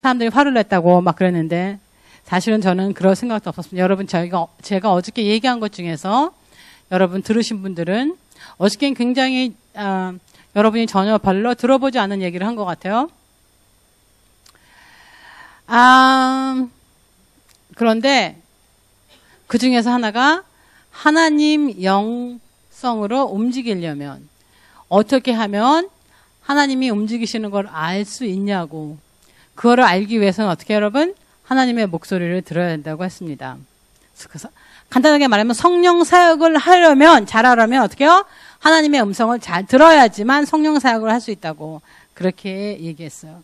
사람들이 화를 냈다고 막 그랬는데 사실은 저는 그럴 생각도 없었습니다. 여러분, 제가 어저께 얘기한 것 중에서 여러분 들으신 분들은 어저께는 굉장히 여러분이 전혀 별로 들어보지 않은 얘기를 한 것 같아요. 그런데 그 중에서 하나가 하나님 영성으로 움직이려면 어떻게 하면 하나님이 움직이시는 걸 알 수 있냐고, 그거를 알기 위해서는 어떻게 여러분? 하나님의 목소리를 들어야 된다고 했습니다. 그래서 간단하게 말하면 성령 사역을 하려면, 잘하려면 어떻게 해요? 하나님의 음성을 잘 들어야지만 성령 사역을 할 수 있다고 그렇게 얘기했어요.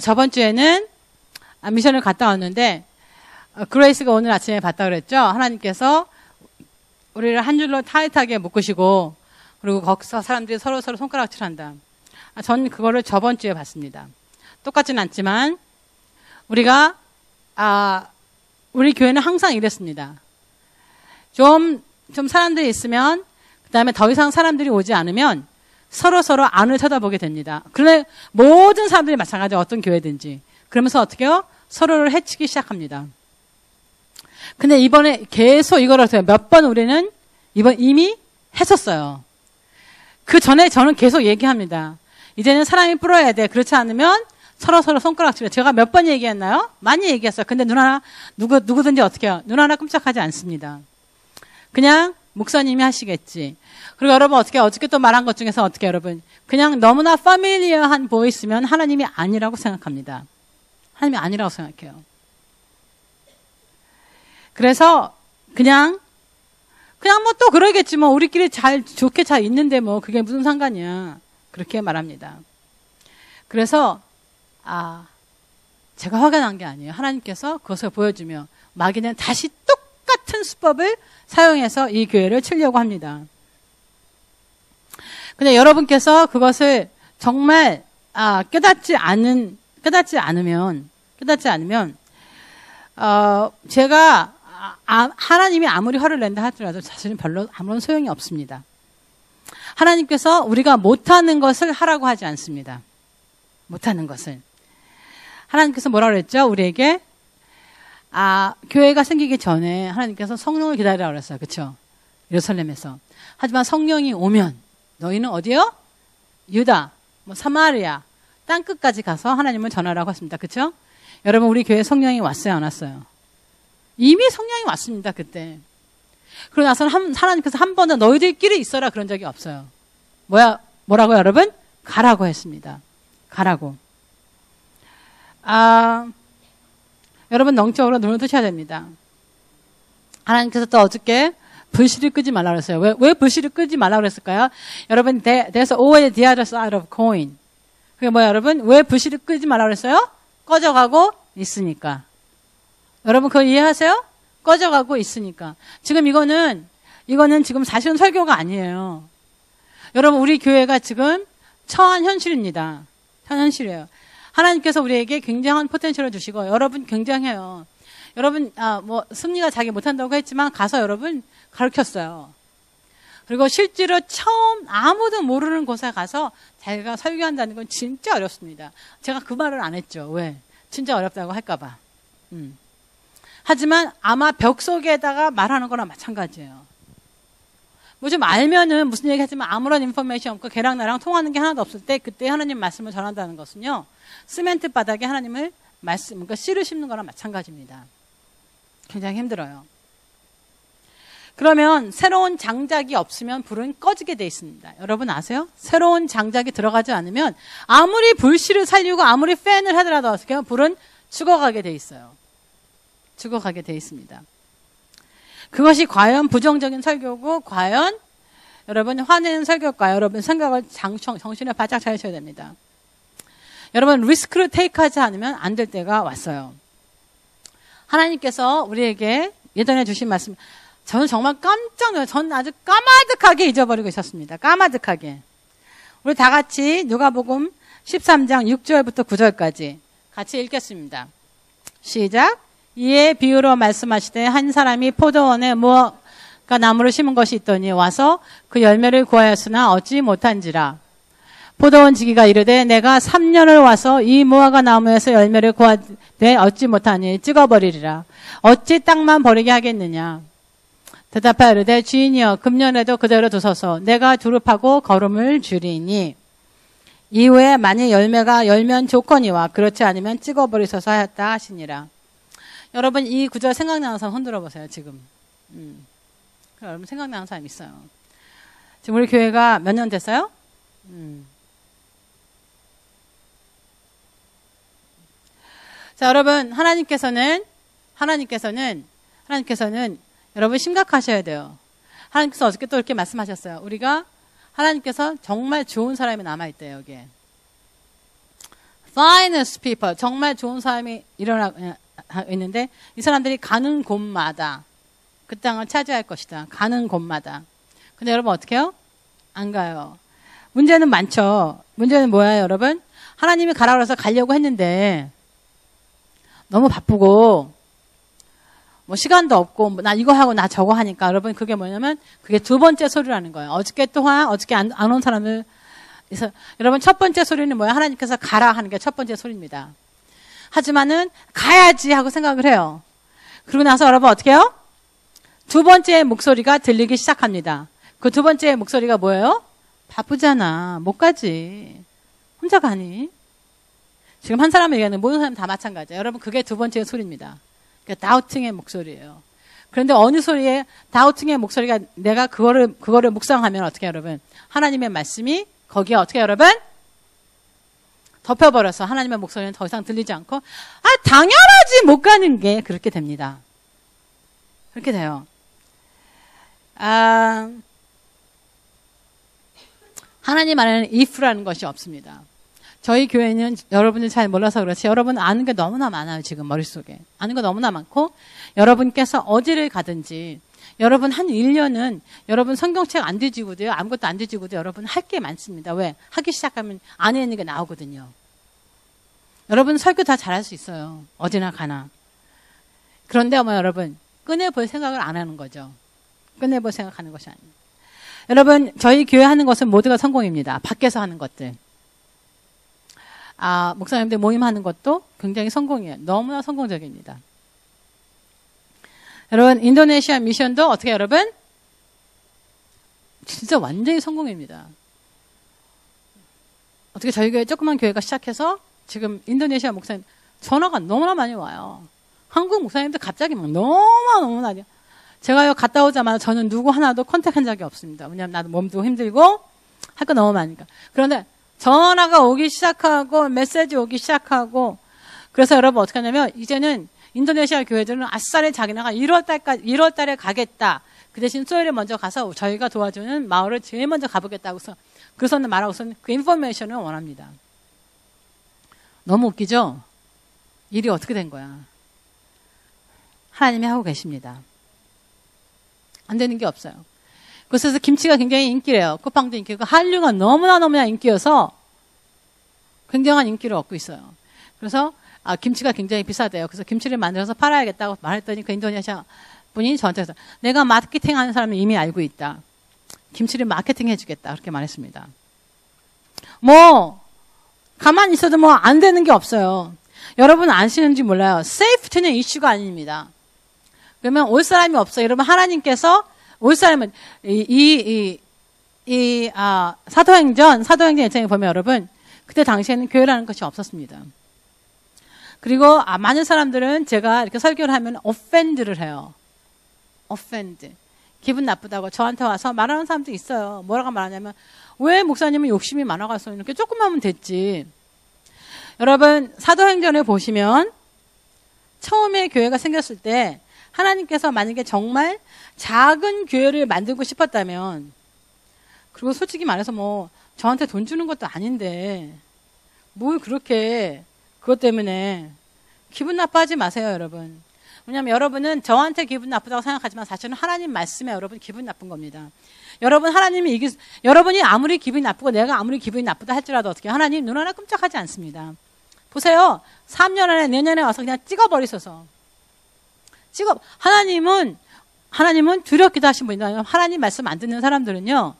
저번 주에는 미션을 갔다 왔는데 그레이스가 오늘 아침에 봤다 그랬죠. 하나님께서 우리를 한 줄로 타이트하게 묶으시고 그리고 거기서 사람들이 서로 손가락질한다. 전 그거를 저번 주에 봤습니다. 똑같진 않지만 우리가 우리 교회는 항상 이랬습니다. 좀 사람들이 있으면 그 다음에 더 이상 사람들이 오지 않으면 서로 안을 쳐다보게 됩니다. 그런데 모든 사람들이 마찬가지예요. 어떤 교회든지. 그러면서 어떻게 해요? 서로를 해치기 시작합니다. 근데 이번에 계속 이걸 몇 번 우리는 이미 했었어요. 그 전에 저는 계속 얘기합니다. 이제는 사람이 불어야 돼. 그렇지 않으면 서로 손가락질해. 제가 몇 번 얘기했나요? 많이 얘기했어요. 근데 누구든지 어떻게 해요? 눈 하나 끔찍하지 않습니다. 그냥 목사님이 하시겠지. 그리고 여러분 어저께 또 말한 것 중에서 어떻게 여러분 그냥 너무나 파밀리어한 보이스면 하나님이 아니라고 생각합니다. 하나님이 아니라고 생각해요. 그래서 그냥 뭐 또 그러겠지 뭐 우리끼리 좋게 잘 있는데 뭐 그게 무슨 상관이야. 그렇게 말합니다. 그래서 제가 화가 난 게 아니에요. 하나님께서 그것을 보여주며 마귀는 다시 똑같은 수법을 사용해서 이 교회를 치려고 합니다. 근데 여러분께서 그것을 정말 깨닫지 않으면 제가 하나님이 아무리 화를 낸다 하더라도 사실은 별로 아무런 소용이 없습니다. 하나님께서 우리가 못하는 것을 하라고 하지 않습니다. 못하는 것을. 하나님께서 뭐라고 그랬죠? 우리에게 교회가 생기기 전에 하나님께서 성령을 기다리라고 그랬어요. 그렇죠? 예루살렘에서. 하지만 성령이 오면 너희는 어디요? 유다, 사마리아, 땅끝까지 가서 하나님을 전하라고 했습니다. 그렇죠? 여러분 우리 교회에 성령이 왔어요? 안 왔어요? 이미 성령이 왔습니다. 그때. 그러고 나서는 하나님께서 한 번도 너희들끼리 있어라 그런 적이 없어요. 뭐라고 여러분? 가라고 했습니다. 가라고. 여러분 영적으로 눈을 뜨셔야 됩니다. 하나님께서 또 어저께 불씨를 끄지 말라고 했어요. 왜 불씨를 끄지 말라고 그랬을까요? 여러분, there's always the other side of coin. 그게 뭐야, 여러분? 왜 불씨를 끄지 말라고 그랬어요? 꺼져가고 있으니까. 여러분, 그거 이해하세요? 꺼져가고 있으니까. 지금 이거는 지금 사실은 설교가 아니에요. 여러분, 우리 교회가 지금 처한 현실입니다. 처한 현실이에요. 하나님께서 우리에게 굉장한 포텐셜을 주시고, 여러분 굉장해요. 여러분, 승리가 자기 못한다고 했지만, 가서 여러분 가르쳤어요. 그리고 실제로 처음 아무도 모르는 곳에 가서 자기가 설교한다는 건 진짜 어렵습니다. 제가 그 말을 안 했죠. 왜? 진짜 어렵다고 할까봐. 하지만 아마 벽 속에다가 말하는 거랑 마찬가지예요. 뭐 좀 알면은 무슨 얘기 하지만 아무런 인포메이션 없고 걔랑 나랑 통하는 게 하나도 없을 때 그때 하나님 말씀을 전한다는 것은요. 시멘트 바닥에 하나님을 그러니까 씨를 심는 거랑 마찬가지입니다. 굉장히 힘들어요. 그러면 새로운 장작이 없으면 불은 꺼지게 돼 있습니다. 여러분 아세요? 새로운 장작이 들어가지 않으면 아무리 불씨를 살리고 아무리 팬을 하더라도 어떻게 하면 불은 죽어가게 돼 있어요. 죽어가게 돼 있습니다. 그것이 과연 부정적인 설교고 과연 여러분 화내는 설교일까요? 여러분 생각을 정신을 바짝 차리셔야 됩니다. 여러분 리스크를 테이크하지 않으면 안 될 때가 왔어요. 하나님께서 우리에게 예전에 주신 말씀 저는 정말 깜짝 놀라요. 저는 아주 까마득하게 잊어버리고 있었습니다. 까마득하게. 우리 다 같이 누가복음 13장 6절부터 9절까지 같이 읽겠습니다. 시작. 이에 비유로 말씀하시되 한 사람이 포도원에 무화과 나무를 심은 것이 있더니 와서 그 열매를 구하였으나 얻지 못한지라. 포도원 지기가 이르되 내가 3년을 와서 이 무화과 나무에서 열매를 구하되 얻지 못하니 찍어버리리라. 어찌 땅만 버리게 하겠느냐. 대답하여 이르되 주인이여 금년에도 그대로 두소서. 내가 두릅하고 거름을 주리니 이후에 만일 열매가 열면 좋거니와 그렇지 않으면 찍어버리소서 하였다 하시니라. 여러분 이 구절 생각나는 사람 흔들어 보세요. 지금 여러분 생각나는 사람 있어요. 지금 우리 교회가 몇 년 됐어요? 자, 여러분 하나님께서는 여러분 심각하셔야 돼요. 하나님께서 어저께 또 이렇게 말씀하셨어요. 우리가 하나님께서 정말 좋은 사람이 남아있대요. 여기에 finest people, 정말 좋은 사람이 있는데 이 사람들이 가는 곳마다 그 땅을 차지할 것이다. 가는 곳마다. 근데 여러분 어떻게 해요? 안 가요. 문제는 많죠. 문제는 뭐예요, 여러분? 하나님이 가라고 해서 가려고 했는데 너무 바쁘고 뭐 시간도 없고 나 이거 하고 나 저거 하니까 여러분 그게 뭐냐면 그게 두 번째 소리라는 거예요. 어저께 안 온 사람을 여러분 첫 번째 소리는 뭐예요? 하나님께서 가라 하는 게 첫 번째 소리입니다. 하지만은 가야지 하고 생각을 해요. 그러고 나서 여러분 어떻게 해요? 두 번째 목소리가 들리기 시작합니다. 그 두 번째 목소리가 뭐예요? 바쁘잖아. 못 가지. 혼자 가니? 지금 한 사람을 얘기하는 모든 사람 다 마찬가지예요. 여러분 그게 두 번째 소리입니다. 그러니까 다우팅의 목소리예요. 그런데 어느 소리에 다우팅의 목소리가 내가 그거를 묵상하면 어떻게 해요, 여러분? 하나님의 말씀이 거기에 어떻게 해요, 여러분? 덮여버려서 하나님의 목소리는 더 이상 들리지 않고 당연하지 못 가는 게 그렇게 됩니다. 그렇게 돼요. 하나님 안에는 if라는 것이 없습니다. 저희 교회는 여러분이 잘 몰라서 그렇지 여러분 아는 게 너무나 많아요. 지금 머릿속에. 아는 거 너무나 많고 여러분께서 어디를 가든지 여러분 한 1년은 여러분 성경책 안 뒤지고도요. 아무것도 안 뒤지고도 여러분 할 게 많습니다. 왜? 하기 시작하면 안에 있는 게 나오거든요. 여러분 설교 다 잘할 수 있어요. 어디나 가나. 그런데 여러분 꺼내볼 생각을 안 하는 거죠. 꺼내볼 생각하는 것이 아니에요. 여러분 저희 교회 하는 것은 모두가 성공입니다. 밖에서 하는 것들. 목사님들 모임하는 것도 굉장히 성공이에요. 너무나 성공적입니다. 여러분 인도네시아 미션도 어떻게 여러분? 진짜 완전히 성공입니다. 어떻게 저희 교회 조그만 교회가 시작해서 지금 인도네시아 목사님 전화가 너무나 많이 와요. 한국 목사님들 갑자기 막 너무나 제가요 갔다 오자마자 저는 누구 하나도 컨택한 적이 없습니다. 왜냐하면 나도 몸도 힘들고 할 거 너무 많으니까. 그런데 전화가 오기 시작하고 메시지 오기 시작하고 그래서 여러분 어떻게 하냐면 이제는 인도네시아 교회들은 아싸리 자기네가 1월 달에 가겠다. 그 대신 소일에 먼저 가서 저희가 도와주는 마을을 제일 먼저 가보겠다고 해서 그래서는 말하고서는 그 인포메이션을 원합니다. 너무 웃기죠? 일이 어떻게 된 거야? 하나님이 하고 계십니다. 안 되는 게 없어요. 그래서 김치가 굉장히 인기래요. 쿠팡도 인기고 한류가 너무나 인기여서 굉장한 인기를 얻고 있어요. 그래서 김치가 굉장히 비싸대요. 그래서 김치를 만들어서 팔아야겠다고 말했더니 그 인도네시아 분이 저한테 내가 마케팅하는 사람은 이미 알고 있다. 김치를 마케팅 해주겠다. 그렇게 말했습니다. 가만히 있어도 안 되는 게 없어요. 여러분 아시는지 몰라요. 세이프티는 이슈가 아닙니다. 그러면 올 사람이 없어요. 여러분 하나님께서 올 사람은 사도행전 1장에 보면 여러분 그때 당시에는 교회라는 것이 없었습니다. 그리고 많은 사람들은 제가 이렇게 설교를 하면 offend를 해요. offend. 기분 나쁘다고 저한테 와서 말하는 사람도 있어요. 뭐라고 말하냐면 왜 목사님은 욕심이 많아가서 이렇게 조금만 하면 됐지. 여러분 사도행전을 보시면 처음에 교회가 생겼을 때 하나님께서 만약에 정말 작은 교회를 만들고 싶었다면 그리고 솔직히 말해서 저한테 돈 주는 것도 아닌데 뭘 그렇게 그것 때문에 기분 나빠하지 마세요, 여러분. 왜냐하면 여러분은 저한테 기분 나쁘다고 생각하지만 사실은 하나님 말씀에 여러분 기분 나쁜 겁니다. 여러분이 아무리 기분이 나쁘고 내가 아무리 기분이 나쁘다 할지라도 어떻게 하나님 눈 하나 끔찍하지 않습니다. 보세요. 3년 안에 내년에 와서 그냥 찍어버리셔서 하나님은 두렵기도 하신 분이다. 하나님 말씀 안 듣는 사람들은요.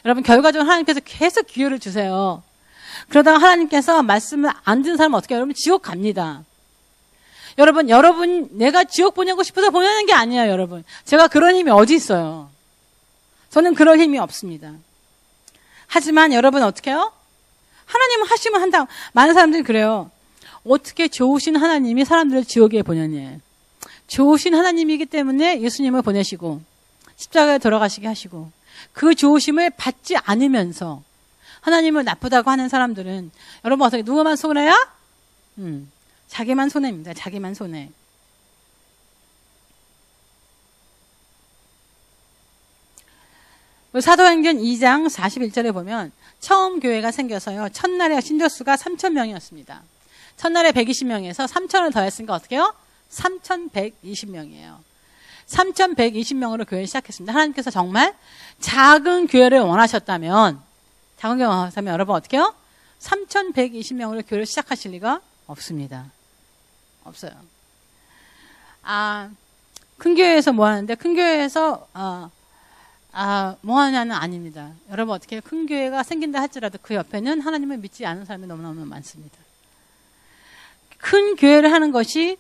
여러분 결과적으로 하나님께서 계속 기회를 주세요. 그러다가 하나님께서 말씀을 안 듣는 사람은 어떻게 해요? 여러분 지옥 갑니다. 여러분 내가 지옥 보내고 싶어서 보내는 게 아니에요, 여러분. 제가 그런 힘이 어디 있어요? 저는 그런 힘이 없습니다. 하지만 여러분 어떻게 해요? 하나님은 하시면 한다. 많은 사람들이 그래요. 어떻게 좋으신 하나님이 사람들을 지옥에 보내냐. 좋으신 하나님이기 때문에 예수님을 보내시고 십자가에 돌아가시게 하시고 그 좋으심을 받지 않으면서 하나님을 나쁘다고 하는 사람들은 여러분 어떻게 누구만 손해야? 자기만 손해입니다. 자기만 손해. 사도행전 2장 41절에 보면 처음 교회가 생겨서요. 첫날에 신조수가 3,000명이었습니다. 첫날에 120명에서 3,000을 더했으니까 어떻게 해요? 3,120명이에요. 3,120명으로 교회를 시작했습니다. 하나님께서 정말 작은 교회를 원하셨다면 여러분 어떻게 해요? 3,120명으로 교회를 시작하실 리가 없습니다. 없어요. 큰 교회에서 뭐 하는데 큰 교회에서 뭐 하냐는 아닙니다. 여러분 어떻게 해요? 큰 교회가 생긴다 할지라도 그 옆에는 하나님을 믿지 않은 사람이 너무너무 많습니다. 큰 교회를 하는 것이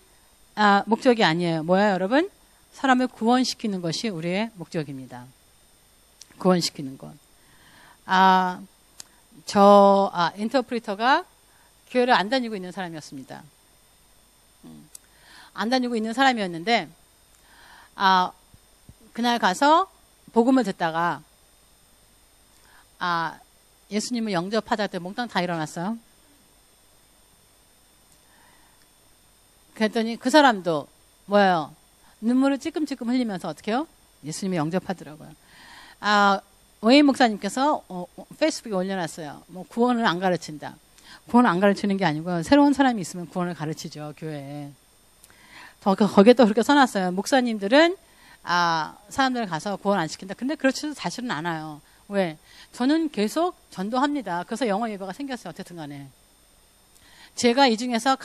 목적이 아니에요. 뭐야 여러분? 사람을 구원시키는 것이 우리의 목적입니다. 구원시키는 것. 인터프리터가 교회를 안 다니고 있는 사람이었습니다. 안 다니고 있는 사람이었는데 그날 가서 복음을 듣다가 예수님을 영접하다 때 몽땅 다 일어났어요. 그랬더니 그 사람도 뭐예요? 눈물을 찔끔찔끔 흘리면서 어떻게 해요? 예수님을 영접하더라고요. 오해인 목사님께서 페이스북에 올려놨어요. 뭐 구원을 안 가르친다. 구원을 안 가르치는 게 아니고요. 새로운 사람이 있으면 구원을 가르치죠. 교회에. 거기에 또 그렇게 써놨어요. 목사님들은 사람들 가서 구원 안 시킨다. 근데 그렇지도 사실은 않아요. 왜? 저는 계속 전도합니다. 그래서 영어 예배가 생겼어요. 어쨌든 간에. 제가 이 중에서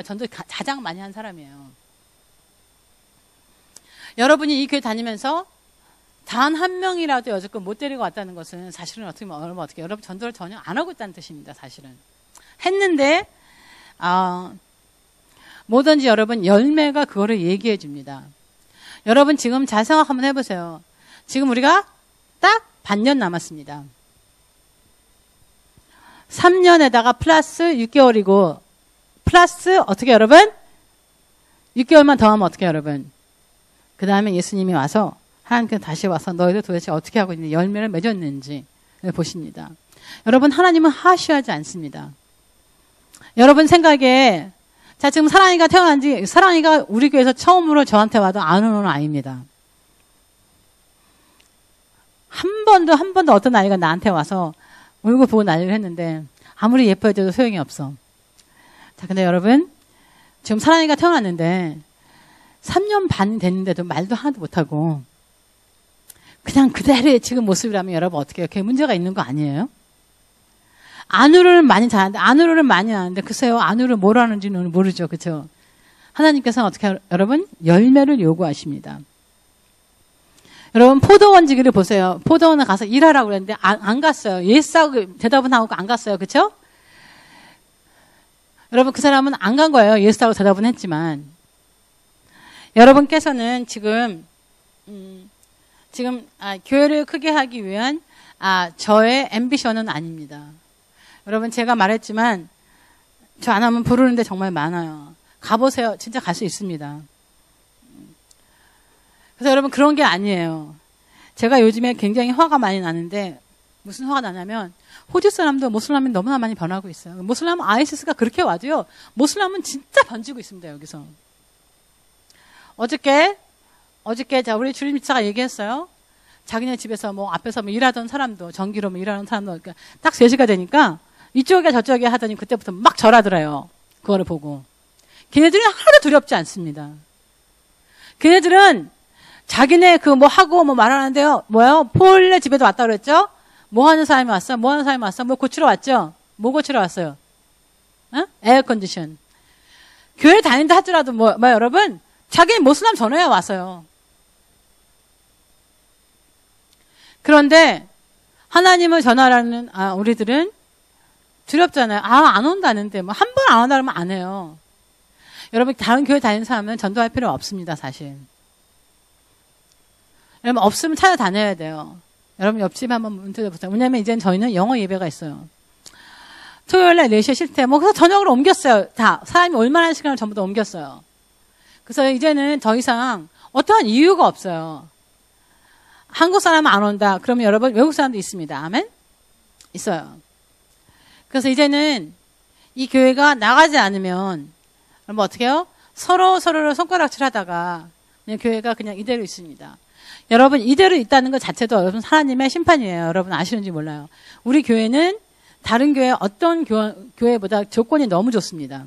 전도 가장 많이 한 사람이에요. 여러분이 이 교회 다니면서 단 한 명이라도 여지껏 못 데리고 왔다는 것은 사실은 어떻게 보면 여러분 전도를 전혀 안 하고 있다는 뜻입니다. 사실은. 했는데 뭐든지 여러분 열매가 그거를 얘기해 줍니다. 여러분 지금 잘 생각 한번 해보세요. 지금 우리가 딱 반년 남았습니다. 3년에다가 플러스 6개월이고 플러스 어떻게 여러분? 6개월만 더 하면 어떻게 여러분? 그 다음에 예수님이 와서 하나님께서 다시 와서 너희들 도대체 어떻게 하고 있는지 열매를 맺었는지 보십니다. 여러분 하나님은 하시하지 않습니다. 여러분 생각에 지금 사랑이가 사랑이가 우리 교회에서 처음으로 저한테 와도 안 오는 아이입니다. 한 번도 어떤 아이가 나한테 와서 얼굴 보고 난리를 했는데 아무리 예뻐해줘도 소용이 없어. 근데 여러분 지금 사랑이가 태어났는데 3년 반 됐는데도 말도 하나도 못하고 그냥 그대로의 지금 모습이라면 여러분 어떻게 해요? 그게 문제가 있는 거 아니에요? 안우를 많이 잘하는데 안우를 많이 하는데 글쎄요 안우를 뭘 하는지는 모르죠. 그렇죠? 하나님께서는 어떻게 여러분 열매를 요구하십니다. 여러분 포도원 지기를 보세요. 포도원에 가서 일하라고 그랬는데 안 갔어요. 예스하고 대답은 하고 안 갔어요. 그렇죠? 여러분 그 사람은 안 간 거예요. 예스하고 대답은 했지만 여러분께서는 지금 교회를 크게 하기 위한 저의 앰비션은 아닙니다. 여러분 제가 말했지만 저 안 하면 부르는데 정말 많아요. 가보세요. 진짜 갈 수 있습니다. 그래서 여러분 그런 게 아니에요. 제가 요즘에 굉장히 화가 많이 나는데 무슨 화가 나냐면 호주 사람도 모슬람이 너무나 많이 변하고 있어요. 모슬람 ISIS가 그렇게 와도요. 모슬람은 진짜 번지고 있습니다. 여기서. 어저께 우리 주림차가 얘기했어요. 자기네 집에서 앞에서 일하던 사람도 전기로 일하는 사람도 그러니까 딱 3시가 되니까 이쪽에 저쪽에 하더니 그때부터 막 절하더래요. 그거를 보고. 걔네들은 하나도 두렵지 않습니다. 걔네들은 자기네 하고 말하는데요. 뭐요? 폴레 집에도 왔다 그랬죠? 뭐 하는 사람이 왔어? 뭐 고치러 왔죠? 뭐 고치러 왔어요? 에어컨디션. 교회 다닌다 하더라도 여러분? 자기는 모슬람 전화에 왔어요. 그런데 하나님을 전하라는 우리들은 두렵잖아요. 아, 안 온다는데 뭐 한 번 안 온다 그러면 안 해요. 여러분 다른 교회 다니는 사람은 전도할 필요 없습니다. 사실. 여러분 없으면 찾아다녀야 돼요. 여러분 옆집에 한번 문 뜯어보세요. 왜냐면 이제는 저희는 영어 예배가 있어요. 토요일날 4시에 쉴 때 뭐 그래서 저녁으로 옮겼어요. 다 사람이 얼마나 시간을 전부 다 옮겼어요. 그래서 이제는 더 이상 어떠한 이유가 없어요. 한국 사람은 안 온다. 그러면 여러분 외국 사람도 있습니다. 아멘? 있어요. 그래서 이제는 이 교회가 나가지 않으면 여러분 어떻게 해요? 서로를 손가락질 하다가 그냥 교회가 그냥 이대로 있습니다. 여러분 이대로 있다는 것 자체도 여러분 하나님의 심판이에요. 여러분 아시는지 몰라요. 우리 교회는 다른 교회 어떤 교회보다 조건이 너무 좋습니다.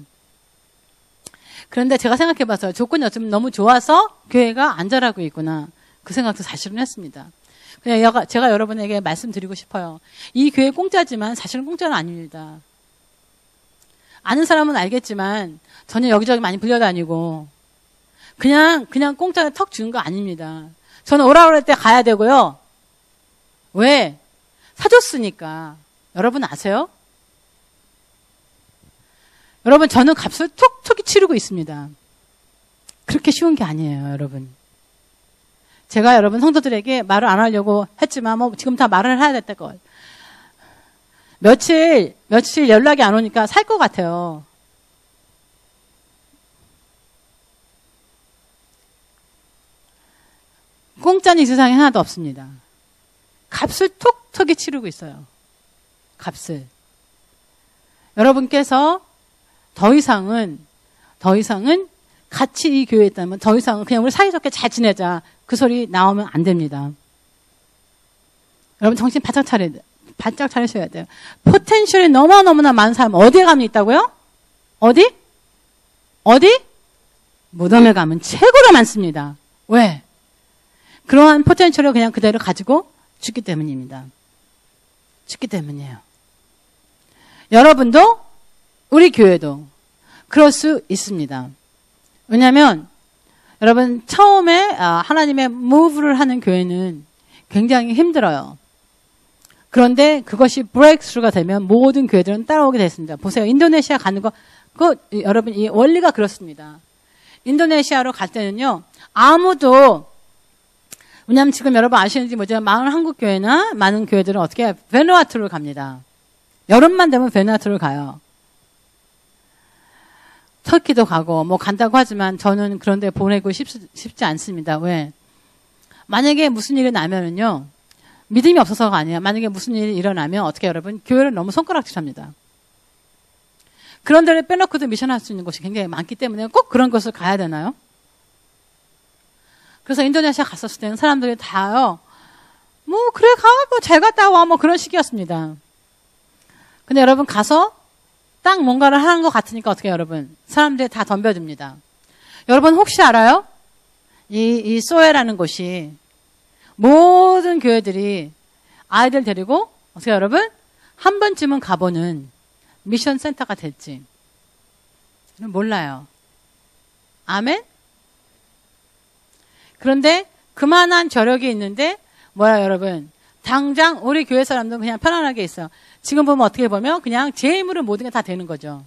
그런데 제가 생각해봤어요. 조건이 어쩌면 너무 좋아서 교회가 안 자라고 있구나. 그 생각도 사실은 했습니다. 그냥 제가 여러분에게 말씀드리고 싶어요. 이 교회 공짜지만 사실은 공짜는 아닙니다. 아는 사람은 알겠지만 저는 여기저기 많이 불려다니고 그냥 공짜로 턱 주는 거 아닙니다. 저는 오라고 할 때 가야 되고요. 왜? 사줬으니까. 여러분 아세요? 여러분 저는 값을 톡톡히 치르고 있습니다. 그렇게 쉬운 게 아니에요, 여러분. 제가 여러분 성도들에게 말을 안 하려고 했지만 뭐 지금 다 말을 해야 됐다 걸. 며칠 연락이 안 오니까 살 것 같아요. 공짜는 이 세상에 하나도 없습니다. 값을 톡톡히 치르고 있어요. 값을. 여러분께서 더 이상은 같이 이 교회에 있다면 더 이상은 그냥 우리 사이좋게 잘 지내자. 그 소리 나오면 안 됩니다. 여러분 정신 바짝 차리셔야 돼요. 포텐셜이 너무너무나 많은 사람 어디에 가면 있다고요? 어디? 무덤에 가면 최고로 많습니다. 왜? 그러한 포텐셜을 그냥 그대로 가지고 죽기 때문입니다. 죽기 때문이에요. 여러분도 우리 교회도 그럴 수 있습니다. 왜냐하면 여러분 처음에 하나님의 muve를 하는 교회는 굉장히 힘들어요. 그런데 그것이 브레이크스루가 되면 모든 교회들은 따라오게 됐습니다. 보세요. 인도네시아 가는 거 여러분 이 원리가 그렇습니다. 인도네시아로 갈 때는요. 아무도 왜냐하면 지금 여러분 아시는지 모르지만 많은 한국 교회나 많은 교회들은 어떻게 해요? 베누아투를 갑니다. 여름만 되면 베누아투를 가요. 터키도 가고 뭐 간다고 하지만 저는 그런 데 보내고 싶지 않습니다. 왜? 만약에 무슨 일이 나면은요. 믿음이 없어서가 아니에요. 만약에 무슨 일이 일어나면 어떻게 여러분? 교회를 너무 손가락질합니다. 그런 데를 빼놓고도 미션할 수 있는 곳이 굉장히 많기 때문에 꼭 그런 곳을 가야 되나요? 그래서 인도네시아 갔었을 때는 사람들이 다요. 뭐 그래 가고 잘 갔다 와 뭐 그런 식이었습니다. 근데 여러분 가서 딱 뭔가를 하는 것 같으니까 어떻게 해요, 여러분? 사람들이 다 덤벼듭니다. 여러분 혹시 알아요? 이 소에라는 곳이 모든 교회들이 아이들 데리고 어떻게 해요, 여러분? 한 번쯤은 가보는 미션 센터가 될지 몰라요. 아멘? 그런데 그만한 저력이 있는데 뭐야 여러분? 당장 우리 교회 사람들은 그냥 편안하게 있어요. 지금 보면 어떻게 보면 그냥 제 힘으로 모든 게 다 되는 거죠.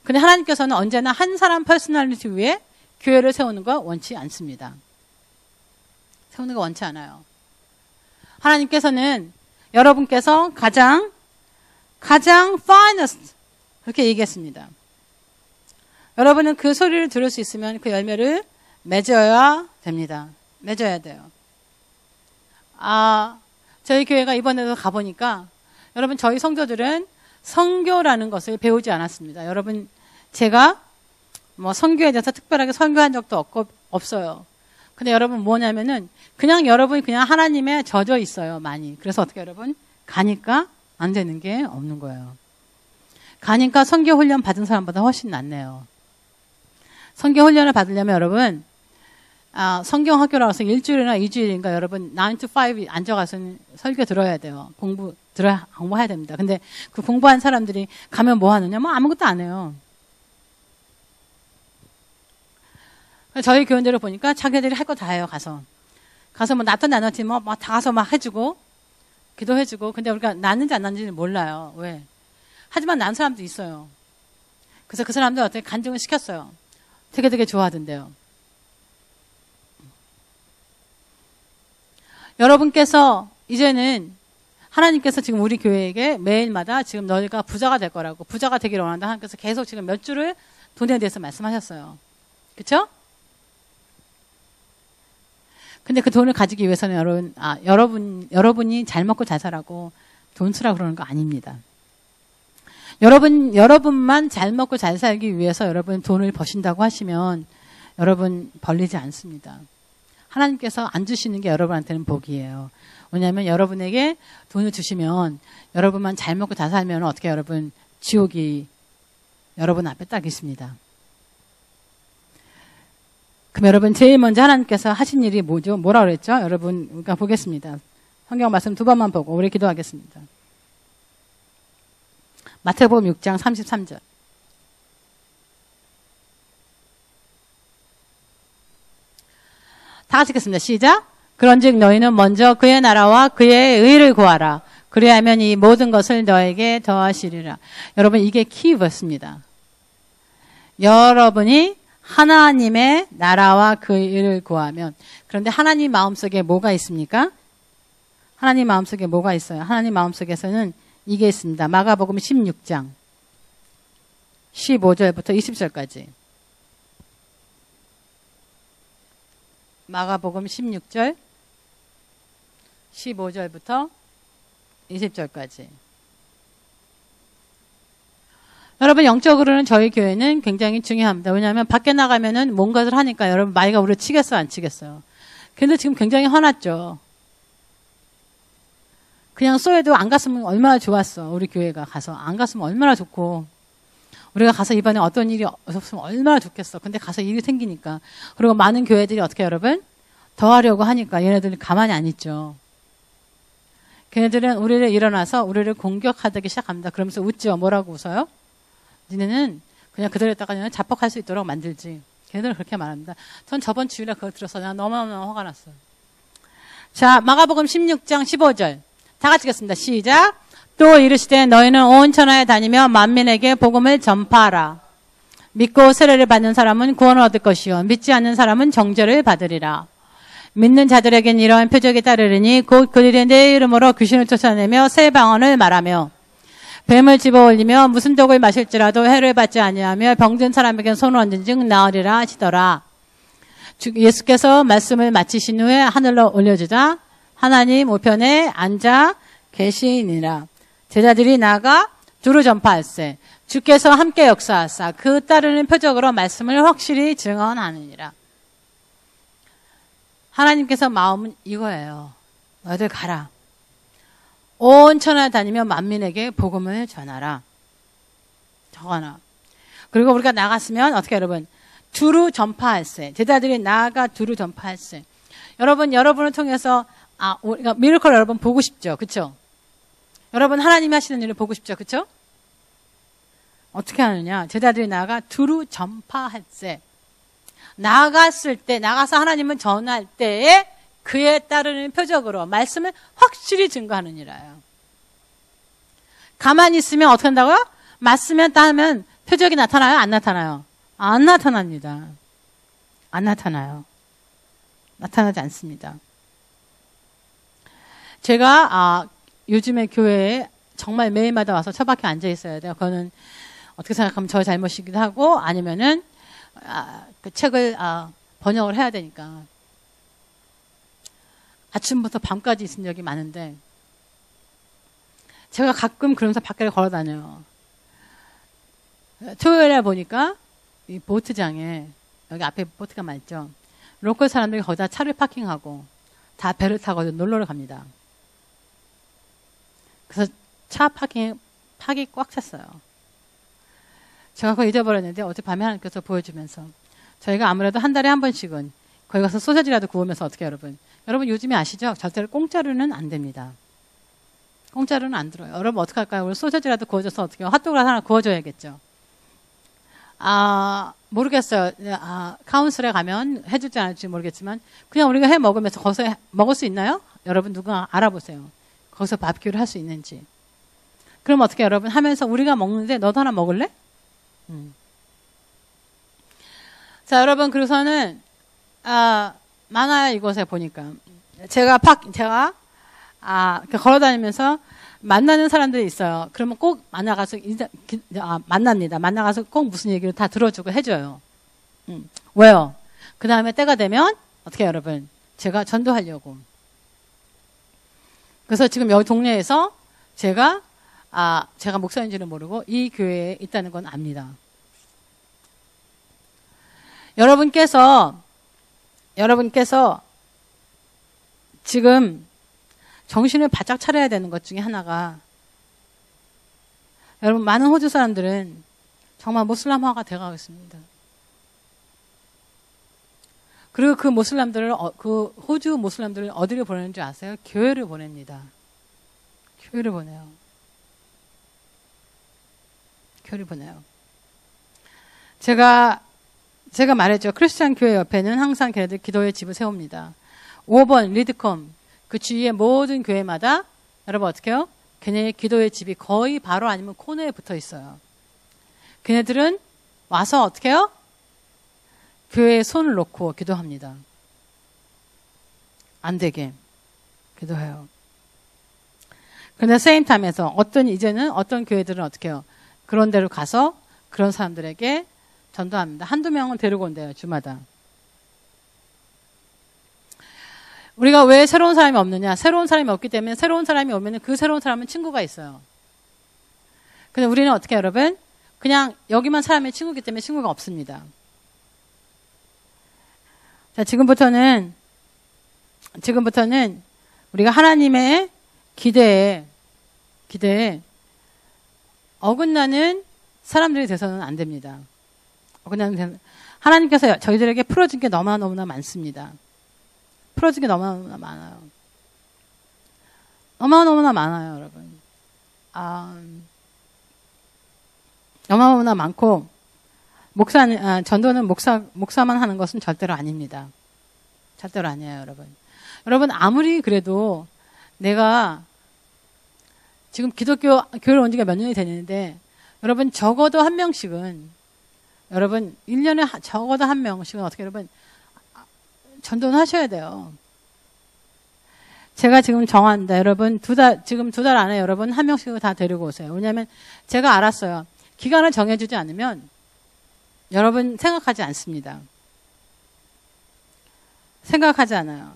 근데 하나님께서는 언제나 한 사람 퍼스널리티 위에 교회를 세우는 거 원치 않습니다. 세우는 거 원치 않아요. 하나님께서는 여러분께서 가장 finest 그렇게 얘기했습니다. 여러분은 그 소리를 들을 수 있으면 그 열매를 맺어야 됩니다. 맺어야 돼요. 저희 교회가 이번에도 가보니까 여러분 저희 성도들은 선교라는 것을 배우지 않았습니다. 여러분 제가 뭐 선교에 대해서 특별하게 선교한 적도 없어요. 근데 여러분 뭐냐면은 그냥 여러분이 그냥 하나님에 젖어 있어요. 많이. 그래서 어떻게 여러분 가니까 안 되는 게 없는 거예요. 가니까 선교 훈련 받은 사람보다 훨씬 낫네요. 선교 훈련을 받으려면 여러분 성경학교라고 해서 일주일이나 2주일인가 여러분 9 to 5 앉아가서 설교 들어야 돼요. 공부해야 됩니다. 근데 그 공부한 사람들이 가면 뭐 하느냐? 뭐 아무것도 안 해요. 저희 교원들을 보니까 자기들이 할 거 다 해요. 가서 뭐 나도 나눴지 뭐 다 가서 막 해주고 기도해주고, 근데 우리가 났는지 안 났는지는 몰라요. 왜? 하지만 난 사람도 있어요. 그래서 그 사람들 어떻게 간증을 시켰어요. 되게 좋아하던데요. 여러분께서 이제는 하나님께서 지금 우리 교회에게 매일마다 지금 너희가 부자가 될 거라고, 부자가 되기를 원한다. 하나님께서 계속 지금 몇 주를 돈에 대해서 말씀하셨어요. 그쵸? 근데 그 돈을 가지기 위해서는 여러분이 잘 먹고 잘 살라고 돈 쓰라고 그러는 거 아닙니다. 여러분만 잘 먹고 잘 살기 위해서 여러분 돈을 버신다고 하시면 여러분 벌리지 않습니다. 하나님께서 안 주시는 게 여러분한테는 복이에요. 왜냐하면 여러분에게 돈을 주시면 여러분만 잘 먹고 잘 살면 어떻게 여러분 지옥이 여러분 앞에 딱 있습니다. 그럼 여러분 제일 먼저 하나님께서 하신 일이 뭐죠? 뭐라 그랬죠? 여러분 우리가 보겠습니다. 성경 말씀 두 번만 보고 우리 기도하겠습니다. 마태복음 6장 33절. 다 같이 읽겠습니다. 시작. 그런즉 너희는 먼저 그의 나라와 그의 의를 구하라. 그리하면 이 모든 것을 너에게 더하시리라. 여러분 이게 키워드입니다. 여러분이 하나님의 나라와 그의 의를 구하면, 그런데 하나님 마음속에 뭐가 있습니까? 하나님 마음속에 뭐가 있어요? 하나님 마음속에서는 이게 있습니다. 마가복음 16장 15절부터 20절까지. 마가복음 16절 15절부터 20절까지. 여러분 영적으로는 저희 교회는 굉장히 중요합니다. 왜냐하면 밖에 나가면은 뭔가를 하니까 여러분 마이가 우리를 치겠어요, 안 치겠어요? 근데 지금 굉장히 화났죠. 그냥 쏘여도 안 갔으면 얼마나 좋았어. 우리 교회가 가서 안 갔으면 얼마나 좋고, 우리가 가서 이번에 어떤 일이 없으면 얼마나 좋겠어. 근데 가서 일이 생기니까. 그리고 많은 교회들이 어떻게 여러분 더 하려고 하니까 얘네들이 가만히 안 있죠. 걔네들은 우리를 일어나서 우리를 공격하기 시작합니다. 그러면서 웃죠. 뭐라고 웃어요? 니네는 그냥 그대로다가 그냥 자폭할 수 있도록 만들지. 걔네들은 그렇게 말합니다. 전 저번 주일에 그걸 들어서 난 너무너무 화가 났어요. 자, 마가복음 16장 15절. 다 같이 읽겠습니다. 시작. 또 이르시되 너희는 온 천하에 다니며 만민에게 복음을 전파하라. 믿고 세례를 받는 사람은 구원을 얻을 것이요 믿지 않는 사람은 정죄를 받으리라. 믿는 자들에겐 이러한 표적이 따르리니 곧 그들이 내 이름으로 귀신을 쫓아내며 새 방언을 말하며 뱀을 집어올리며 무슨 독을 마실지라도 해를 받지 아니하며 병든 사람에겐 손을 얹은 즉 나으리라 하시더라. 예수께서 말씀을 마치신 후에 하늘로 올려주자 하나님 우편에 앉아 계시니라. 제자들이 나가 두루 전파할세. 주께서 함께 역사하사 그 따르는 표적으로 말씀을 확실히 증언하느니라. 하나님께서 마음은 이거예요. 너희들 가라. 온 천하에 다니며 만민에게 복음을 전하라. 적어놔. 그리고 우리가 나갔으면 어떻게 여러분? 두루 전파할세. 제자들이 나아가 두루 전파할세. 여러분을 통해서 우리가 미러클 여러분 보고 싶죠. 그쵸? 여러분 하나님이 하시는 일을 보고 싶죠. 그쵸? 어떻게 하느냐? 제자들이 나아가 두루 전파할세. 나가서 하나님은 전할 때에 그에 따르는 표적으로 말씀을 확실히 증거하느니라요. 가만히 있으면 어떻게 한다고요? 맞으면 따면 표적이 나타나요? 안 나타나요? 안 나타납니다. 안 나타나요. 나타나지 않습니다. 제가 요즘에 교회에 정말 매일마다 와서 처박혀 앉아 있어야 돼요. 그거는 어떻게 생각하면 저 잘못이기도 하고 아니면은 그 책을 번역을 해야 되니까 아침부터 밤까지 있은 적이 많은데 제가 가끔 그러면서 밖에 걸어 다녀요. 토요일에 보니까 이 보트장에 여기 앞에 보트가 많죠. 로컬 사람들이 거기다 차를 파킹하고 다 배를 타고 놀러를 갑니다. 그래서 차 파킹이 꽉 찼어요. 제가 그거 잊어버렸는데 어젯밤에 하나님께서 보여주면서 저희가 아무래도 한 달에 한 번씩은 거기 가서 소세지라도 구우면서 어떻게 여러분 요즘에 아시죠? 절대로 공짜로는 안 됩니다. 공짜로는 안 들어요. 여러분 어떻게 할까요? 우리 소세지라도 구워줘서 어떻게 핫도그 하나 구워줘야겠죠. 모르겠어요. 카운슬에 가면 해줄지 안 해줄지 모르겠지만 그냥 우리가 해 먹으면서 거기서 먹을 수 있나요? 여러분 누가 알아보세요. 거기서 바비큐를 할 수 있는지. 그럼 어떻게 여러분 하면서 우리가 먹는데 너도 하나 먹을래? 자, 여러분, 그래서는, 많아요, 이곳에 보니까. 제가 걸어 다니면서 만나는 사람들이 있어요. 그러면 꼭 만나가서, 만납니다. 만나가서 꼭 무슨 얘기를 다 들어주고 해줘요. 왜요? 그 다음에 때가 되면, 어떻게 해요, 여러분? 제가 전도하려고. 그래서 지금 여기 동네에서 제가 목사인지는 모르고 이 교회에 있다는 건 압니다. 여러분께서 지금 정신을 바짝 차려야 되는 것 중에 하나가, 여러분, 많은 호주 사람들은 정말 모슬람화가 되어가고 있습니다. 그리고 그 호주 모슬람들을 어디를 보내는지 아세요? 교회를 보냅니다. 교회를 보내요. 교회를 보내요. 제가 말했죠. 크리스찬 교회 옆에는 항상 걔네들 기도의 집을 세웁니다. 5번 리드컴 그 주위의 모든 교회마다 여러분 어떻게 해요? 걔네의 기도의 집이 거의 바로 아니면 코너에 붙어 있어요. 걔네들은 와서 어떻게 해요? 교회에 손을 놓고 기도합니다. 안 되게 기도해요. 그런데 세인탐에서 이제는 어떤 교회들은 어떻게 해요? 그런 데로 가서 그런 사람들에게 전도합니다. 한두 명은 데리고 온대요, 주마다. 우리가 왜 새로운 사람이 없느냐? 새로운 사람이 없기 때문에 새로운 사람이 오면 그 새로운 사람은 친구가 있어요. 근데 우리는 어떻게 해요, 여러분? 그냥 여기만 사람의 친구이기 때문에 친구가 없습니다. 자, 지금부터는 우리가 하나님의 기대에 어긋나는 사람들이 돼서는 안 됩니다. 하나님께서 저희들에게 풀어준 게 너무나 많습니다. 풀어준 게 너무나 많아요. 너무나 많아요, 여러분. 너무나 많고, 전도는 목사만 하는 것은 절대로 아닙니다. 절대로 아니에요, 여러분. 여러분, 아무리 그래도 내가 지금 기독교 교회를 온 지가 몇 년이 됐는데, 여러분, 적어도 한 명씩은, 여러분, 1년에 적어도 한 명씩은 어떻게 여러분, 전도는 하셔야 돼요. 제가 지금 정한다. 여러분, 지금 2달 안에 여러분 한 명씩은 다 데리고 오세요. 왜냐하면 제가 알았어요. 기간을 정해주지 않으면 여러분 생각하지 않습니다. 생각하지 않아요.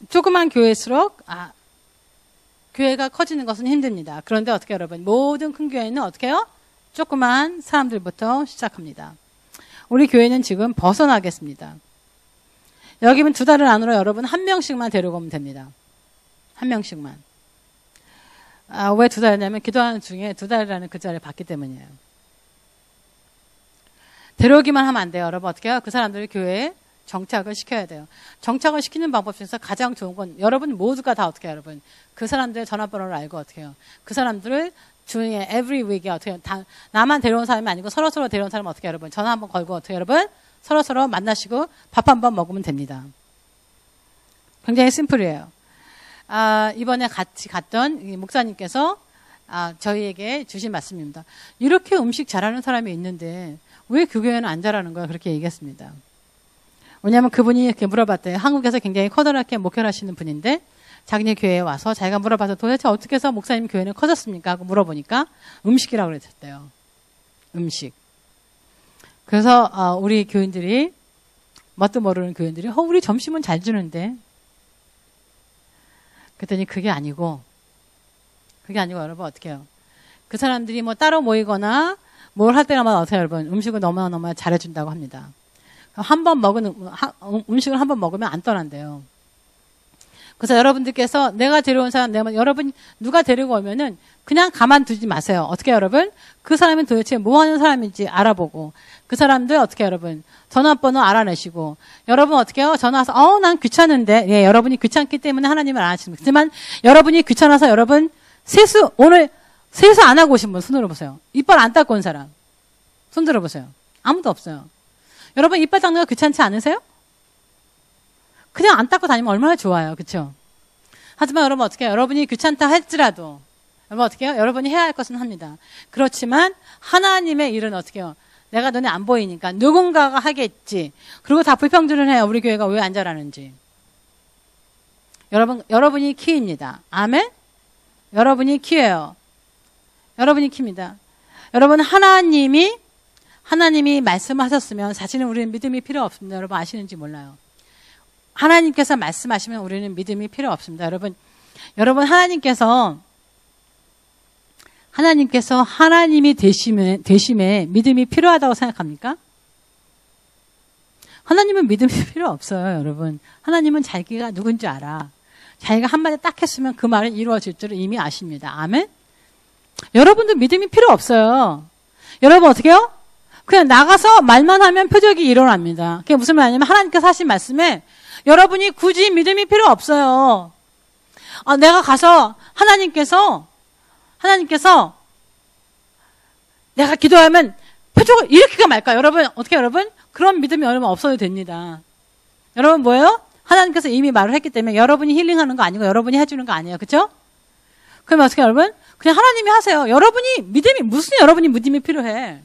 조그만 교회일수록 교회가 커지는 것은 힘듭니다. 그런데 어떻게 여러분 모든 큰 교회는 어떻게 해요? 조그만 사람들부터 시작합니다. 우리 교회는 지금 벗어나겠습니다. 여기는 2달 안으로 여러분 한 명씩만 데리고 오면 됩니다. 한 명씩만. 왜 2달이냐면 기도하는 중에 2달이라는 글자를 봤기 때문이에요. 데려오기만 하면 안 돼요. 여러분 어떻게 해요? 그 사람들을 교회에 정착을 시켜야 돼요. 정착을 시키는 방법 중에서 가장 좋은 건 여러분 모두가 다 어떻게 해요, 여러분? 그 사람들의 전화번호를 알고 어떻게 해요? 그 사람들을 중에 every week에 어떻게 해요? 나만 데려온 사람이 아니고 서로서로 데려온 사람은 어떻게 해요, 여러분? 전화 한번 걸고 어떻게 해요, 여러분? 서로서로 만나시고 밥 한번 먹으면 됩니다. 굉장히 심플이에요. 이번에 같이 갔던 이 목사님께서 저희에게 주신 말씀입니다. 이렇게 음식 잘하는 사람이 있는데 왜 그 교회는 안 잘하는 거야? 그렇게 얘기했습니다. 왜냐하면 그분이 이렇게 물어봤대요. 한국에서 굉장히 커다랗게 목회를 하시는 분인데 자기네 교회에 와서 자기가 물어봐서 도대체 어떻게 해서 목사님 교회는 커졌습니까? 하고 물어보니까 음식이라고 그랬대요. 음식. 그래서 우리 교인들이 뭣도 모르는 교인들이 우리 점심은 잘 주는데 그랬더니 그게 아니고 여러분 어떻게 해요? 그 사람들이 뭐 따로 모이거나 뭘 할 때마다 어떻게 여러분 음식을 너무나 잘해준다고 합니다. 음식을 한 번 먹으면 안 떠난대요. 그래서 여러분들께서 내가 데려온 사람, 여러분 누가 데리고 오면은 그냥 가만두지 마세요. 어떻게 여러분? 그 사람이 도대체 뭐 하는 사람인지 알아보고 그 사람들 어떻게 여러분 전화번호 알아내시고 여러분 어떻게 해요? 전화 와서 난 귀찮은데 예, 여러분이 귀찮기 때문에 하나님을 안 하시는 거지만 여러분이 귀찮아서 여러분 오늘 세수 안 하고 오신 분 손 들어보세요. 이빨 안 닦고 온 사람 손 들어보세요. 아무도 없어요. 여러분 이빨 닦는 거 귀찮지 않으세요? 그냥 안 닦고 다니면 얼마나 좋아요. 그쵸? 하지만 여러분 어떻게 해요? 여러분이 귀찮다 할지라도 여러분 어떻게 해요? 여러분이 해야 할 것은 합니다. 그렇지만 하나님의 일은 어떻게 해요? 내가 눈에 안 보이니까 누군가가 하겠지. 그리고 다 불평들을 해요. 우리 교회가 왜 안 잘하는지. 여러분이 키입니다. 아멘? 여러분이 키예요. 여러분이 키입니다. 여러분 하나님이 말씀하셨으면 사실은 우리는 믿음이 필요 없습니다. 여러분 아시는지 몰라요. 하나님께서 말씀하시면 우리는 믿음이 필요 없습니다. 여러분 하나님이 되심에 믿음이 필요하다고 생각합니까? 하나님은 믿음이 필요 없어요, 여러분. 하나님은 자기가 누군지 알아. 자기가 한마디 딱 했으면 그 말은 이루어질 줄을 이미 아십니다. 아멘? 여러분도 믿음이 필요 없어요. 여러분 어떻게 해요? 그냥 나가서 말만 하면 표적이 일어납니다. 그게 무슨 말이냐면 하나님께서 하신 말씀에 여러분이 굳이 믿음이 필요 없어요. 내가 가서 하나님께서 내가 기도하면 표적을 일으키가 말까? 여러분 어떻게 여러분? 그런 믿음이 여러분 없어도 됩니다. 여러분 뭐예요? 하나님께서 이미 말을 했기 때문에 여러분이 힐링하는 거 아니고 여러분이 해주는 거 아니에요. 그렇죠? 그러면 어떻게 여러분? 그냥 하나님이 하세요. 여러분이 믿음이 필요해.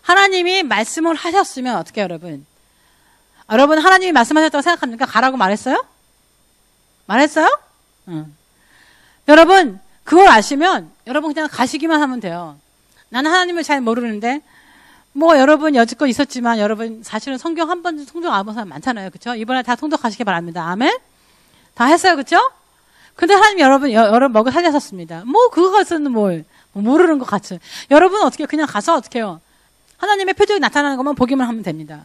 하나님이 말씀을 하셨으면 어떻게 여러분? 여러분 하나님이 말씀하셨다고 생각합니까? 가라고 말했어요? 말했어요? 응. 여러분 그걸 아시면 여러분 그냥 가시기만 하면 돼요. 나는 하나님을 잘 모르는데 여러분 여지껏 있었지만 여러분 사실은 성경 한 번도 통독 안 본 사람 많잖아요. 그렇죠? 이번에 다 통독하시기 바랍니다. 아멘? 다 했어요. 그렇죠? 근데 하나님 여러분 먹을 살리셨습니다. 그것은 모르는 것 같이. 여러분 어떻게 그냥 가서 어떻게 해요? 하나님의 표적이 나타나는 것만 보기만 하면 됩니다.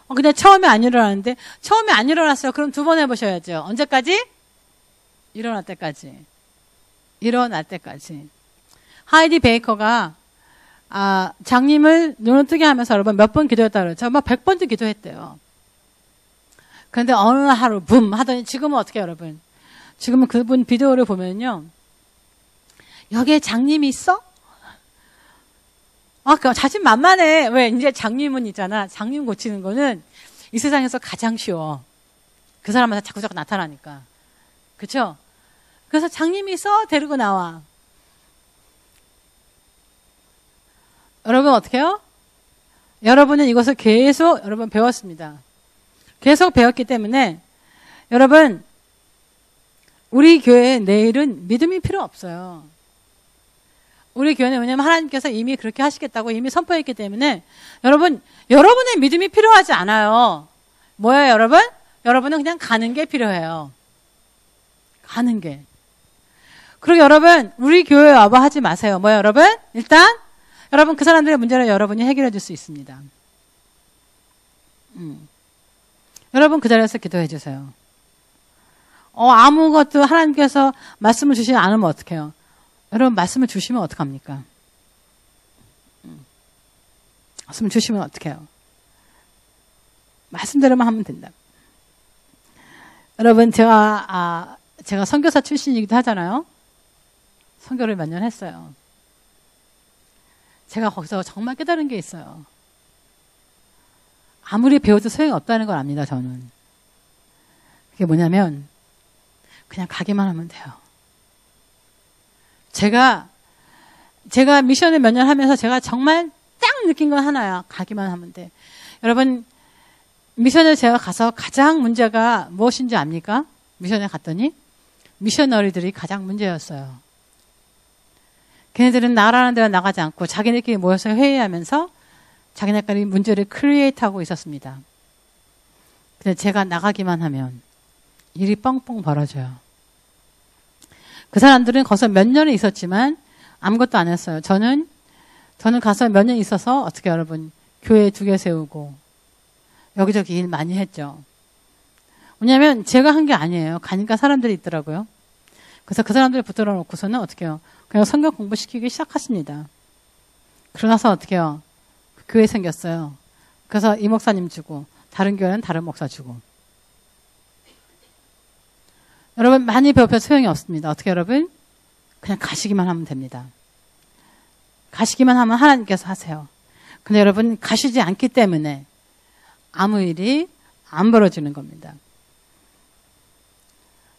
근데 처음에 안 일어나는데 처음에 안 일어났어요. 그럼 2번 해보셔야죠. 언제까지? 일어날 때까지. 하이디 베이커가 장님을 눈을 뜨게 하면서 여러분 몇 번 기도했다고 그랬죠? 100번도 기도했대요. 그런데 어느 하루 붐 하더니 지금은 어떻게 여러분? 지금은 그분 비디오를 보면요. 여기에 장님이 있어? 자신만만해. 왜? 이제 장님은 있잖아. 장님 고치는 거는 이 세상에서 가장 쉬워. 그 사람마다 자꾸 나타나니까. 그쵸? 그래서 장님이 있어? 데리고 나와. 여러분 어떻게 해요? 여러분은 이것을 계속 여러분 배웠습니다. 계속 배웠기 때문에 여러분 우리 교회 내일은 믿음이 필요 없어요. 우리 교회는 왜냐하면 하나님께서 이미 그렇게 하시겠다고 이미 선포했기 때문에 여러분의 믿음이 필요하지 않아요. 뭐예요 여러분? 여러분은 그냥 가는 게 필요해요. 가는 게. 그리고 여러분 우리 교회에 와봐 하지 마세요. 뭐예요 여러분? 일단 여러분 그 사람들의 문제를 여러분이 해결해 줄 수 있습니다. 여러분 그 자리에서 기도해 주세요. 아무것도 하나님께서 말씀을 주시지 않으면 어떡해요? 여러분 말씀을 주시면 어떡합니까? 말씀을 주시면 어떡해요? 말씀대로만 하면 된다. 여러분 제가 선교사 출신이기도 하잖아요. 선교를 몇 년 했어요. 제가 거기서 정말 깨달은 게 있어요. 아무리 배워도 소용이 없다는 걸 압니다, 저는. 그게 뭐냐면 그냥 가기만 하면 돼요. 제가 미션을 몇 년 하면서 제가 정말 딱 느낀 건 하나야. 가기만 하면 돼. 여러분 미션을 제가 가서 가장 문제가 무엇인지 압니까? 미션에 갔더니 미셔너리들이 가장 문제였어요. 걔네들은 나라는 데가 나가지 않고 자기네끼리 모여서 회의하면서 자기네끼리 문제를 크리에이트하고 있었습니다. 근데 제가 나가기만 하면 일이 뻥뻥 벌어져요. 그 사람들은 거기서 몇 년을 있었지만 아무것도 안 했어요. 저는 가서 몇 년 있어서 어떻게 여러분 교회 2개 세우고 여기저기 일 많이 했죠. 왜냐하면 제가 한 게 아니에요. 가니까 사람들이 있더라고요. 그래서 그 사람들을 붙들어 놓고서는 어떻게 해요? 그냥 성경 공부시키기 시작하십니다. 그러고 나서 어떻게 해요? 교회 생겼어요. 그래서 이 목사님 주고 다른 교회는 다른 목사 주고. 여러분 많이 배워도 소용이 없습니다. 어떻게 여러분? 그냥 가시기만 하면 됩니다. 가시기만 하면 하나님께서 하세요. 근데 여러분 가시지 않기 때문에 아무 일이 안 벌어지는 겁니다.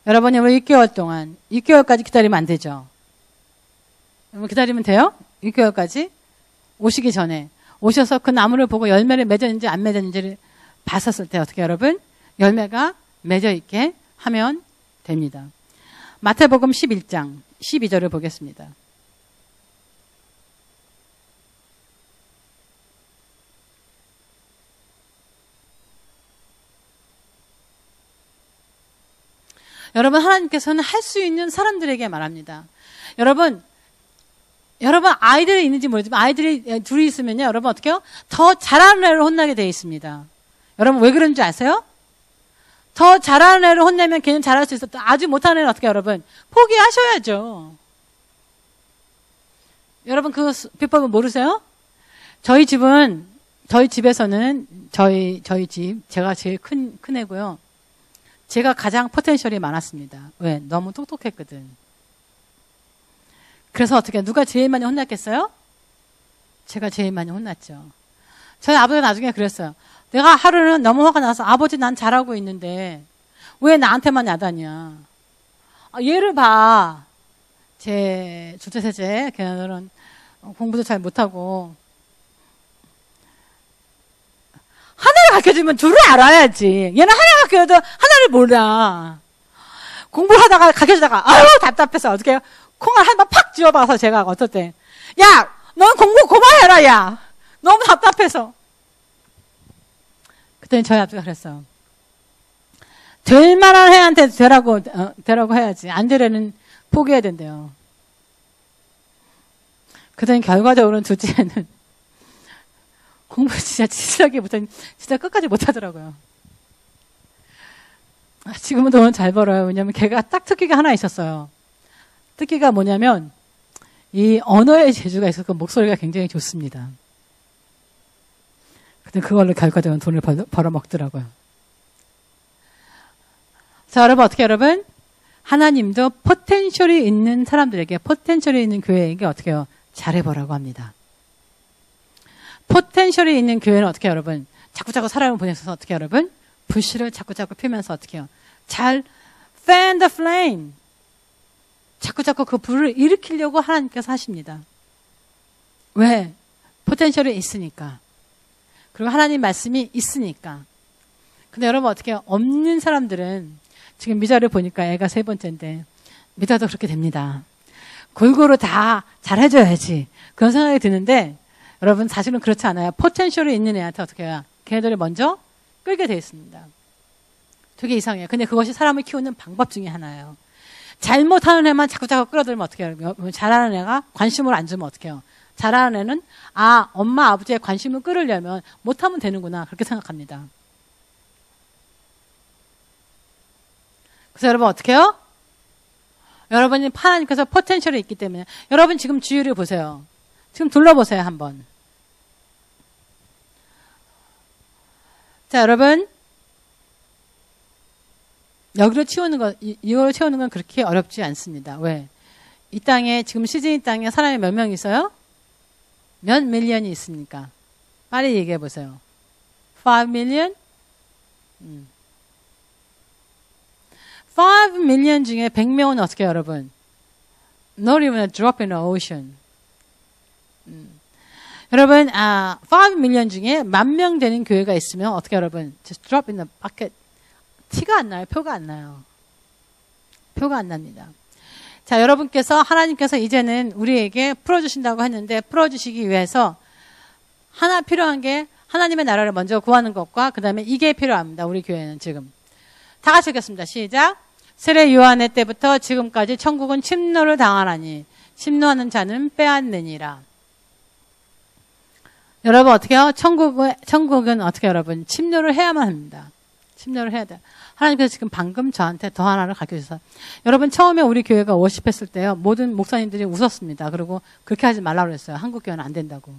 여러분이 우리 6개월 동안, 6개월까지 기다리면 안 되죠? 여러분 기다리면 돼요? 6개월까지? 오시기 전에. 오셔서 그 나무를 보고 열매를 맺었는지 안 맺었는지를 봤었을 때 어떻게 여러분? 열매가 맺어 있게 하면 됩니다. 마태복음 11장 12절을 보겠습니다. 여러분 하나님께서는 할 수 있는 사람들에게 말합니다. 여러분 아이들이 있는지 모르지만 아이들이 둘이 있으면요. 여러분 어떻게 해요? 더 잘하는 애를 혼나게 되어 있습니다. 여러분 왜 그런지 아세요? 더 잘하는 애를 혼내면 걔는 잘할 수 있어. 아주 못하는 애는 어떻게 해요, 여러분? 포기하셔야죠. 여러분 그 비법은 모르세요? 저희 집에서는 저희 집 제가 제일 큰 애고요. 제가 가장 포텐셜이 많았습니다. 왜? 너무 똑똑했거든. 그래서 어떻게 누가 제일 많이 혼났겠어요? 제가 제일 많이 혼났죠. 저희 아버지가 나중에 그랬어요. 내가 하루는 너무 화가 나서 아버지 난 잘하고 있는데 왜 나한테만 야단이야? 얘를 봐. 제 둘째 셋째 걔네들은 공부도 잘 못하고 하나를 가르쳐주면 둘을 알아야지. 얘는 하나 가르쳐도 하나를 몰라. 공부하다가 가르쳐주다가 아유 답답해서 어떻게 해요? 콩을 한 번 팍 쥐어봐서 제가 어떨 때 야! 넌 공부 그만해라 야! 너무 답답해서. 그때는 저희 아버지가 그랬어요. 될 만한 애한테 되라고 해야지. 안 되려는 포기해야 된대요. 그때는 결과적으로는 둘째는 공부 진짜 지지하기보다 진짜 끝까지 못하더라고요. 지금은 돈은 잘 벌어요. 왜냐면 걔가 딱 특기가 하나 있었어요. 특기가 뭐냐면 이 언어의 재주가 있어서 목소리가 굉장히 좋습니다. 근데 그걸로 결과적으로 돈을 벌어먹더라고요. 자, 여러분 어떻게 여러분? 하나님도 포텐셜이 있는 사람들에게 포텐셜이 있는 교회에게 어떻게 해요? 잘해보라고 합니다. 포텐셜이 있는 교회는 어떻게 여러분? 자꾸자꾸 사람을 보내서 어떻게 여러분? 불씨를 자꾸자꾸 피면서 어떻게 해요? 잘 fan the flame. 자꾸자꾸 그 불을 일으키려고 하나님께서 하십니다. 왜? 포텐셜이 있으니까. 그리고 하나님 말씀이 있으니까. 근데 여러분 어떻게 해요? 없는 사람들은 지금 미자를 보니까 애가 3번째인데 미자도 그렇게 됩니다. 골고루 다 잘해줘야지. 그런 생각이 드는데 여러분 사실은 그렇지 않아요. 포텐셜이 있는 애한테 어떻게 해요? 걔네들을 먼저 끌게 되어 있습니다. 되게 이상해요. 근데 그것이 사람을 키우는 방법 중에 하나예요. 잘못하는 애만 자꾸자꾸 끌어들면 어떻게 해요? 잘하는 애가 관심을 안 주면 어떻게 해요? 잘하는 애는 엄마 아버지의 관심을 끌으려면 못하면 되는구나 그렇게 생각합니다. 그래서 여러분 어떻게 해요? 여러분이 하나님께서 포텐셜이 있기 때문에 여러분 지금 주위를 보세요. 지금 둘러보세요 한번. 자 여러분 이걸 채우는 건 그렇게 어렵지 않습니다. 왜? 이 땅에 지금 시드니 땅에 사람이 몇 명 있어요? 몇 밀리언이 있습니까? 빨리 얘기해 보세요. 5 million? 5 million 중에 100명은 어떻게 해요, 여러분? Not even a drop in the ocean. 여러분, 5 million 중에 10,000명 되는 교회가 있으면 어떻게 여러분? Just drop in the bucket. 티가 안 나요. 표가 안 나요. 표가 안 납니다. 자, 여러분께서 하나님께서 이제는 우리에게 풀어주신다고 했는데 풀어주시기 위해서 하나 필요한 게 하나님의 나라를 먼저 구하는 것과 그 다음에 이게 필요합니다. 우리 교회는 지금. 다 같이 읽겠습니다. 시작. 세례 요한의 때부터 지금까지 천국은 침노를 당하나니 침노하는 자는 빼앗느니라. 여러분 어떻게 해요? 천국은 어떻게 여러분? 침노를 해야만 합니다. 침노를 해야 돼요. 하나님께서 지금 방금 저한테 더 하나를 가르쳐주셔서 여러분 처음에 우리 교회가 워십했을 때요. 모든 목사님들이 웃었습니다. 그리고 그렇게 하지 말라고 그랬어요. 한국 교회는 안 된다고.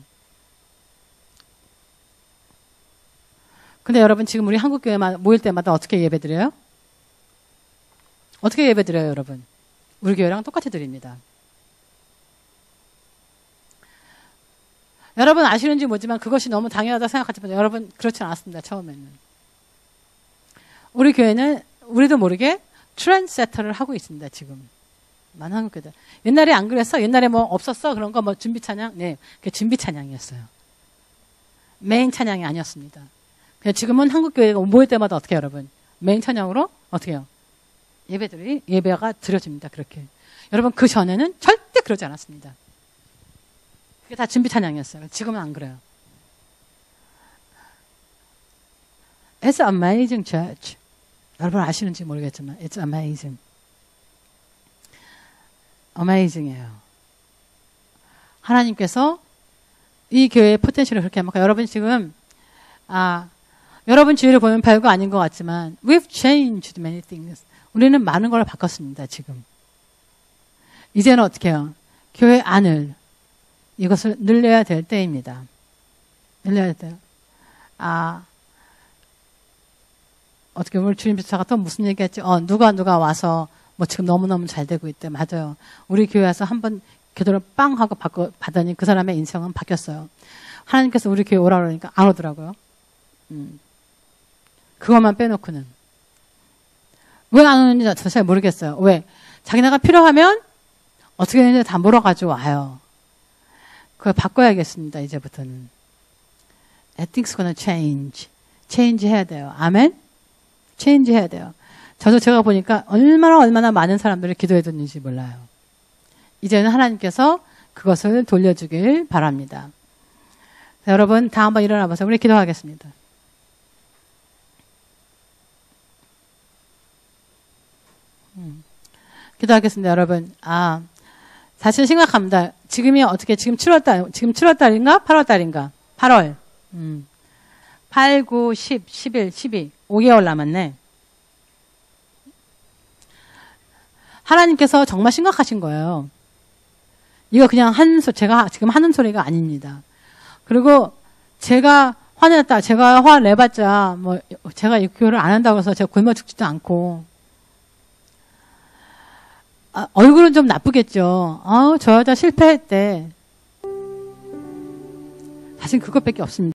근데 여러분 지금 우리 한국 교회 모일 때마다 어떻게 예배드려요? 어떻게 예배드려요, 여러분? 우리 교회랑 똑같이 드립니다. 여러분 아시는지 모르지만 그것이 너무 당연하다고 생각하지만 여러분 그렇지 않았습니다. 처음에는. 우리 교회는 우리도 모르게 트렌드세터를 하고 있습니다, 지금. 많은 한국교회들. 옛날에 안 그랬어? 옛날에 뭐 없었어? 그런 거 뭐 준비 찬양? 네. 그게 준비 찬양이었어요. 메인 찬양이 아니었습니다. 그냥 지금은 한국교회가 모일 때마다 어떻게 해요, 여러분? 메인 찬양으로 어떻게 해요? 예배가 드려집니다, 그렇게. 여러분, 그 전에는 절대 그러지 않았습니다. 그게 다 준비 찬양이었어요. 지금은 안 그래요. It's amazing church. 여러분 아시는지 모르겠지만 It's amazing. amazing이에요. 하나님께서 이 교회의 포텐셜을 그렇게 합니까? 여러분 지금 여러분 주위를 보면 별거 아닌 것 같지만 We've changed many things. 우리는 많은 걸 바꿨습니다. 지금. 이제는 어떻게 해요? 교회 안을 이것을 늘려야 될 때입니다. 늘려야 돼요. 어떻게 보면 주임 비서가 또 무슨 얘기했지? 누가 와서 뭐 지금 너무너무 잘 되고 있대. 맞아요. 우리 교회에서 한번 기도를 빵 하고 받더니 그 사람의 인생은 바뀌었어요. 하나님께서 우리 교회 오라 그러니까 안 오더라고요. 그것만 빼놓고는. 왜 안 오는지 저도 잘 모르겠어요. 왜? 자기네가 필요하면 어떻게 되는지 다 물어가지고 와요. 그걸 바꿔야겠습니다. 이제부터는. Everything's gonna change. change 해야 돼요. 아멘? change 해야 돼요. 저도 제가 보니까 얼마나 많은 사람들이 기도해줬는지 몰라요. 이제는 하나님께서 그것을 돌려주길 바랍니다. 자, 여러분 다 한번 일어나 보세요. 우리 기도하겠습니다. 기도하겠습니다, 여러분. 사실 심각합니다. 지금 7월달인가? 8월달인가? 8월. 8, 9, 10, 11, 12. 5개월 남았네. 하나님께서 정말 심각하신 거예요. 이거 그냥 제가 지금 하는 소리가 아닙니다. 그리고 제가 화냈다, 제가 화내봤자, 뭐, 제가 이 교회를 안 한다고 해서 제가 굶어 죽지도 않고, 얼굴은 좀 나쁘겠죠. 저 여자 실패했대. 사실 그것밖에 없습니다.